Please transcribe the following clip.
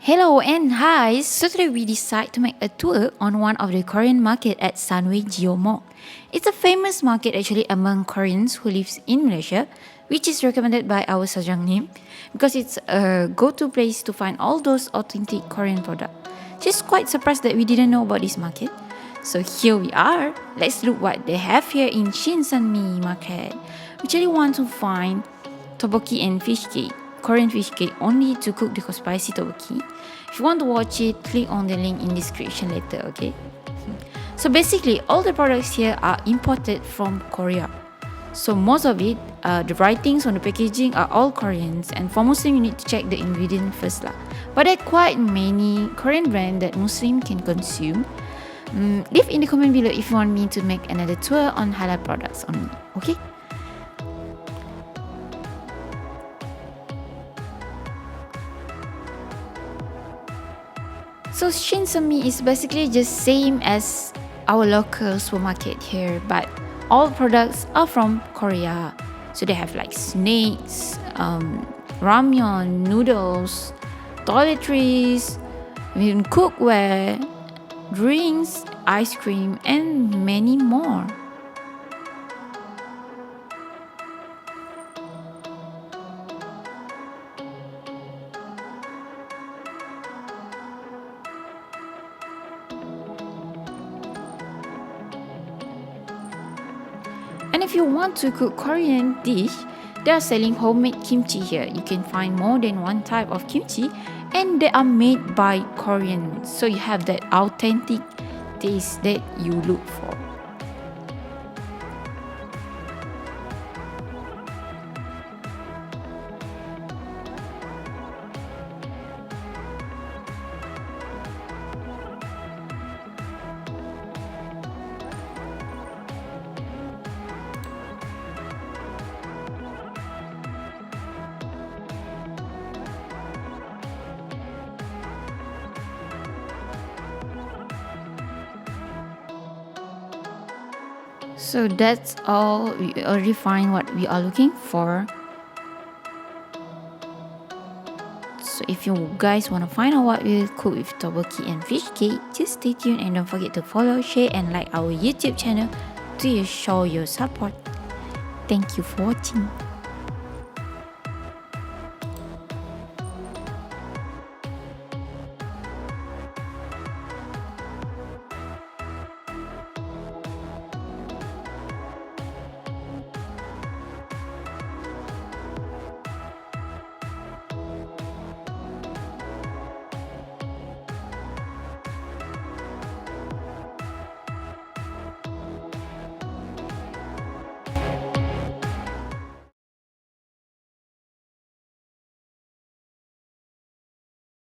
Hello and hi! So today we decide to make a tour on one of the Korean market at Sunway Geo Mall. It's a famous market actually among Koreans who lives in Malaysia, which is recommended by our Sajang name because it's a go-to place to find all those authentic Korean products. Just quite surprised that we didn't know about this market. So here we are. Let's look what they have here in shinsunmi market. We actually want to find tteokbokki and fish cake. Korean fish cake only to cook the spicy tteokbokki. If you want to watch it, click on the link in description later, okay? So basically, all the products here are imported from Korea. So most of it, the writings on the packaging are all Koreans, and for Muslim, you need to check the ingredient first lah. But there are quite many Korean brands that Muslim can consume. Leave in the comment below if you want me to make another tour on halal products only, okay? So shinsunmi is basically just same as our local supermarket here, but all products are from Korea. So they have like snakes, ramyeon, noodles, toiletries, even cookware, drinks, ice cream, and many more. And if you want to cook Korean dish, they are selling homemade kimchi here. You can find more than one type of kimchi and they are made by Koreans. So you have that authentic taste that you look for. So that's all. We already find what we are looking for. So if you guys want to find out what we'll cook with tteokbokki and fish cake, just stay tuned and don't forget to follow, share and like our YouTube channel to show your support. Thank you for watching.